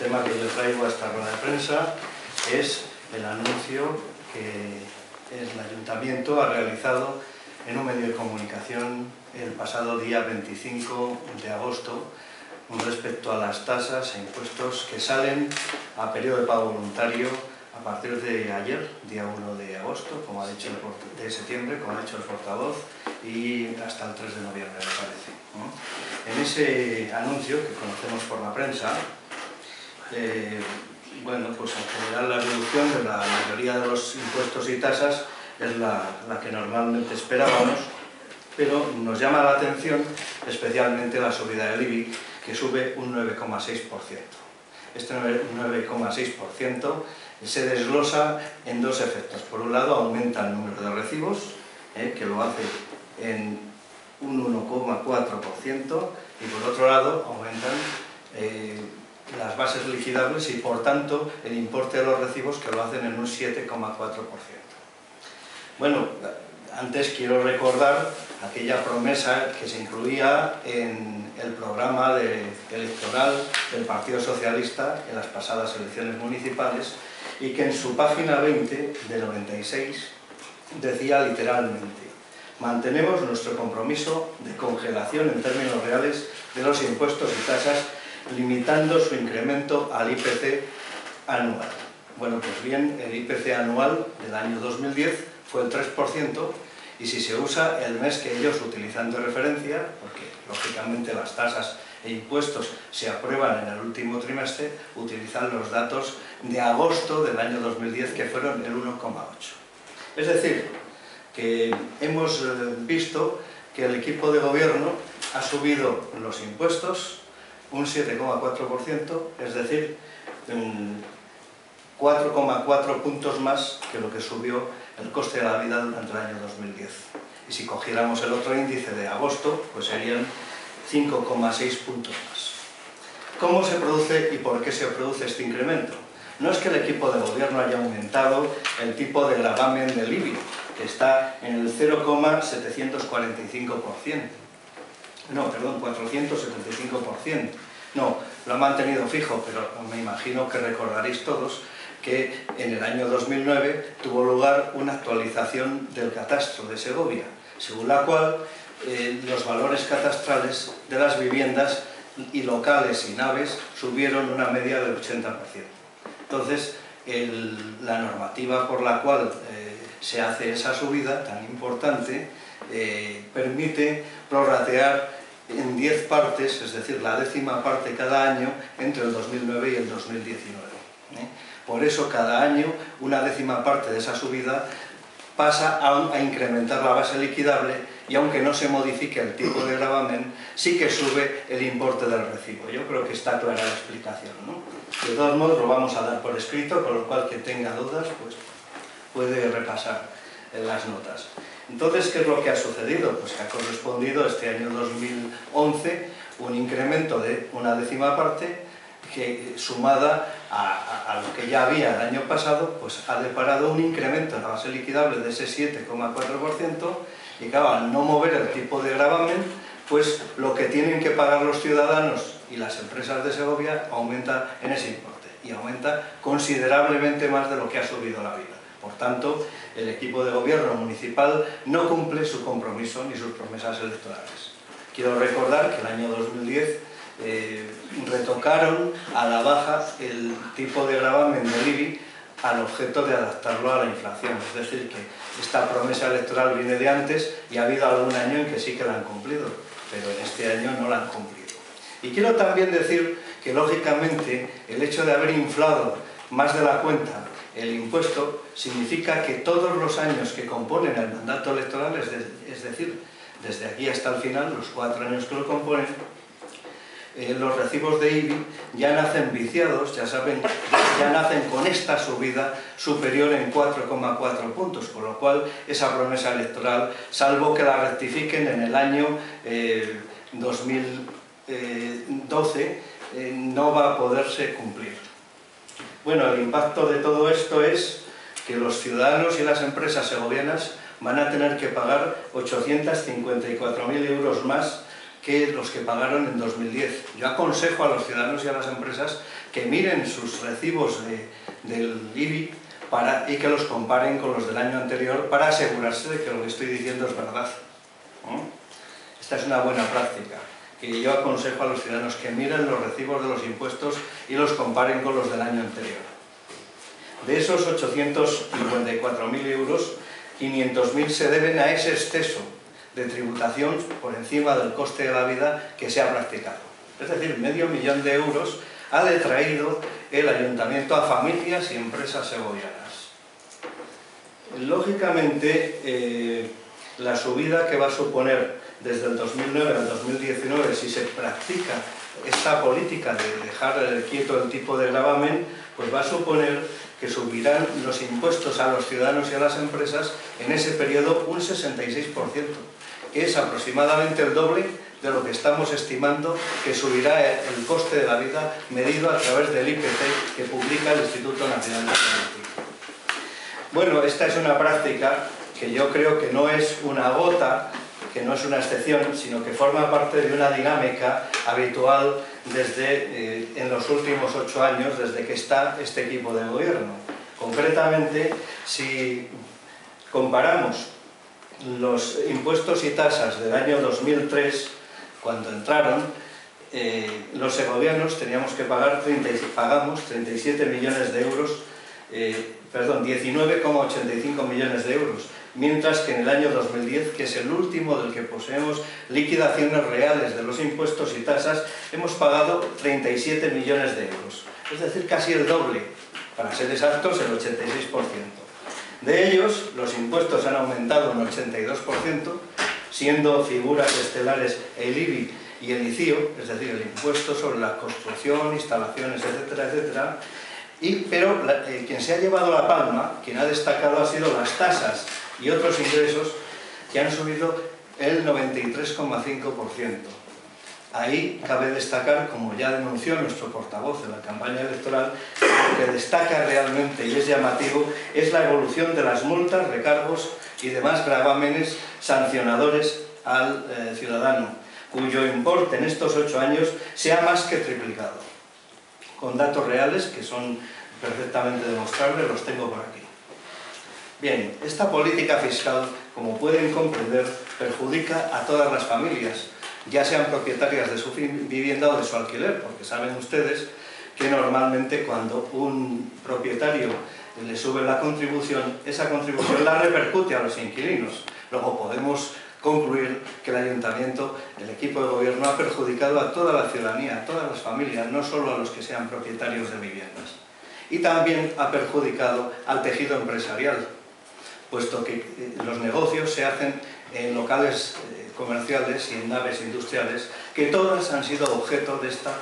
tema que yo traigo a esta rueda de prensa es el anuncio que el Ayuntamiento ha realizado en un medio de comunicación el pasado día 25 de agosto respecto a las tasas e impuestos que salen a periodo de pago voluntario a partir de ayer, día 1 de agosto, de septiembre, como ha dicho el portavoz, y hasta el 3 de noviembre, me parece, ¿no? En ese anuncio, que conocemos por la prensa, bueno, pues en general la reducción de la mayoría de los impuestos y tasas es la que normalmente esperábamos, pero nos llama la atención especialmente la subida del IBI, que sube un 9,6%. Este 9,6% se desglosa en dos efectos. Por un lado, aumenta el número de recibos, que lo hace en un 1,4%, y por otro lado, aumentan las bases liquidables y, por tanto, el importe de los recibos, que lo hacen en un 7,4%. Bueno, antes quiero recordar aquella promesa que se incluía en el programa electoral del Partido Socialista en las pasadas elecciones municipales y que en su página 20 de 96 decía literalmente: mantenemos nuestro compromiso de congelación en términos reales de los impuestos y tasas, limitando su incremento al IPC anual. Bueno, pues bien, el IPC anual del año 2010 fue el 3%, y si se usa el mes que ellos utilizan de referencia, porque lógicamente las tasas e impuestos se aprueban en el último trimestre, utilizan los datos de agosto del año 2010, que fueron el 1,8%. Es decir, que hemos visto que el equipo de gobierno ha subido los impuestos un 7,4%, es decir, 4,4 puntos más que lo que subió el coste de la vida durante el año 2010. Y si cogiéramos el otro índice de agosto, pues serían 5,6 puntos más. ¿Cómo se produce y por qué se produce este incremento? No es que el equipo de gobierno haya aumentado el tipo de gravamen del IBI, que está en el 0,745%. No, perdón, 475%. No, lo ha mantenido fijo, pero me imagino que recordaréis todos que en el año 2009 tuvo lugar una actualización del catastro de Segovia, según la cual los valores catastrales de las viviendas y locales y naves subieron una media del 80%. Entonces, la normativa por la cual se hace esa subida tan importante permite prorratear en 10 partes, es decir, la 10ª parte cada año entre el 2009 y el 2019. Por eso, cada año, una 10ª parte de esa subida pasa a incrementar la base liquidable, y aunque no se modifique el tipo de gravamen, sí que sube el importe del recibo. Yo creo que está clara la explicación, ¿no? De todos modos, lo vamos a dar por escrito, con lo cual quien tenga dudas pues puede repasar las notas. Entonces, ¿qué es lo que ha sucedido? Pues que ha correspondido este año 2011 un incremento de una 10ª parte que, sumada a lo que ya había el año pasado, pues ha deparado un incremento en la base liquidable de ese 7,4%, y claro, al no mover el tipo de gravamen, pues lo que tienen que pagar los ciudadanos y las empresas de Segovia aumenta en ese importe, y aumenta considerablemente más de lo que ha subido la vida. Por tanto, el equipo de gobierno municipal no cumple su compromiso ni sus promesas electorales. Quiero recordar que el año 2010 retocaron a la baja el tipo de gravamen del IBI al objeto de adaptarlo a la inflación. Es decir, que esta promesa electoral viene de antes, y ha habido algún año en que sí que la han cumplido, pero en este año no la han cumplido. Y quiero también decir que, lógicamente, el hecho de haber inflado más de la cuenta el impuesto significa que todos los años que componen el mandato electoral, es decir, desde aquí hasta el final, los 4 años que lo componen, los recibos de IBI ya nacen viciados, ya saben, ya nacen con esta subida superior en 4,4 puntos, con lo cual esa promesa electoral, salvo que la rectifiquen en el año 2012, no va a poderse cumplir. Bueno, el impacto de todo esto es que los ciudadanos y las empresas segovianas van a tener que pagar 854.000 euros más que los que pagaron en 2010. Yo aconsejo a los ciudadanos y a las empresas que miren sus recibos del IBI y que los comparen con los del año anterior para asegurarse de que lo que estoy diciendo es verdad. Esta es una buena práctica, que yo aconsejo a los ciudadanos que miren los recibos de los impuestos y los comparen con los del año anterior. De esos 854.000 euros, 500.000 se deben a ese exceso de tributación por encima del coste de la vida que se ha practicado. Es decir, $500.000 de euros ha detraído el ayuntamiento a familias y empresas segovianas. Lógicamente, la subida que va a suponer desde el 2009 al 2019, si se practica esta política de dejar quieto el tipo de gravamen, pues va a suponer que subirán los impuestos a los ciudadanos y a las empresas en ese periodo un 66%, que es aproximadamente el doble de lo que estamos estimando que subirá el coste de la vida medido a través del IPC que publica el Instituto Nacional de Estadística. Bueno, esta es una práctica que yo creo que no es una gota, que no es una excepción, sino que forma parte de una dinámica habitual desde en los últimos 8 años, desde que está este equipo de gobierno. Concretamente, si comparamos los impuestos y tasas del año 2003, cuando entraron, los segovianos teníamos que pagar pagamos 37 millones de euros, 19,85 millones de euros, mientras que en el año 2010, que es el último del que poseemos liquidaciones reales de los impuestos y tasas, hemos pagado 37 millones de euros, es decir, casi el doble, para ser exactos, el 86%. De ellos, los impuestos han aumentado un 82%, siendo figuras estelares el IBI y el ICIO, es decir, el impuesto sobre la construcción, instalaciones, etcétera, etcétera. Pero quien se ha llevado la palma, quien ha destacado, ha sido las tasas y otros ingresos que han subido el 93,5%. Ahí cabe destacar, como ya denunció nuestro portavoz en la campaña electoral, lo que destaca realmente y es llamativo es la evolución de las multas, recargos y demás gravámenes sancionadores al ciudadano, cuyo importe en estos 8 años se ha más que triplicado. Con datos reales que son perfectamente demostrables, los tengo por aquí. Bien, esta política fiscal, como pueden comprender, perjudica a todas las familias, ya sean propietarias de su vivienda o de su alquiler, porque saben ustedes que normalmente cuando un propietario le sube la contribución, esa contribución la repercute a los inquilinos. Luego podemos concluir que el ayuntamiento, el equipo de gobierno, ha perjudicado a toda la ciudadanía, a todas las familias, no solo a los que sean propietarios de viviendas. Y también ha perjudicado al tejido empresarial, puesto que los negocios se hacen en locales comerciales y en naves industriales, que todas han sido objeto de esta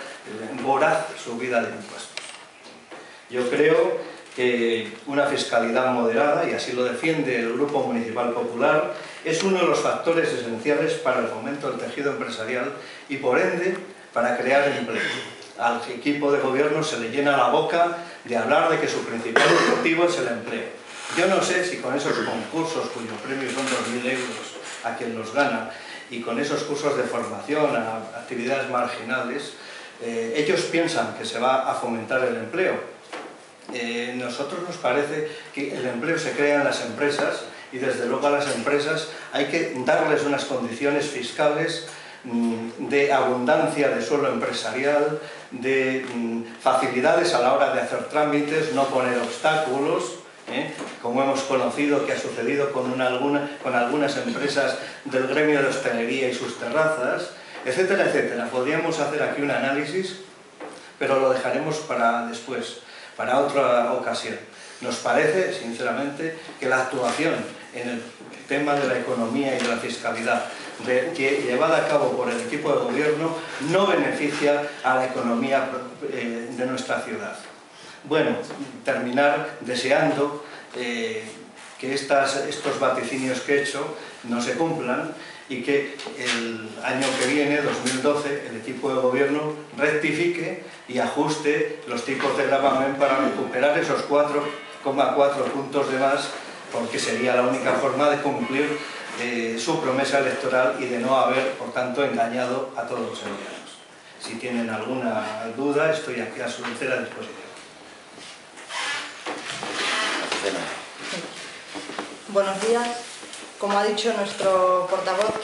voraz subida de impuestos. Yo creo que una fiscalidad moderada, y así lo defiende el Grupo Municipal Popular, es uno de los factores esenciales para el fomento del tejido empresarial y, por ende, para crear empleo. Al equipo de gobierno se le llena la boca de hablar de que su principal objetivo es el empleo. Yo no sé si con esos concursos, cuyo premio son 2.000 euros a quien los gana, y con esos cursos de formación a actividades marginales, ellos piensan que se va a fomentar el empleo. Nosotros nos parece que el empleo se crea en las empresas y desde luego a las empresas hay que darles unas condiciones fiscales de abundancia de suelo empresarial, de facilidades a la hora de hacer trámites, no poner obstáculos, como hemos conocido que ha sucedido con algunas empresas del gremio de hostelería y sus terrazas, etcétera, etcétera. Podríamos hacer aquí un análisis, pero lo dejaremos para después, para otra ocasión. Nos parece, sinceramente, que la actuación en el tema de la economía y de la fiscalidad llevada a cabo por el equipo de gobierno no beneficia a la economía de nuestra ciudad. Bueno, terminar deseando que estos vaticinios que he hecho no se cumplan y que el año que viene, 2012, el equipo de gobierno rectifique y ajuste los tipos de gravamen para recuperar esos 4,4 puntos de más, porque sería la única forma de cumplir su promesa electoral y de no haber, por tanto, engañado a todos los sevillanos. Si tienen alguna duda, estoy aquí a su entera disposición. Buenos días. Como ha dicho nuestro portavoz,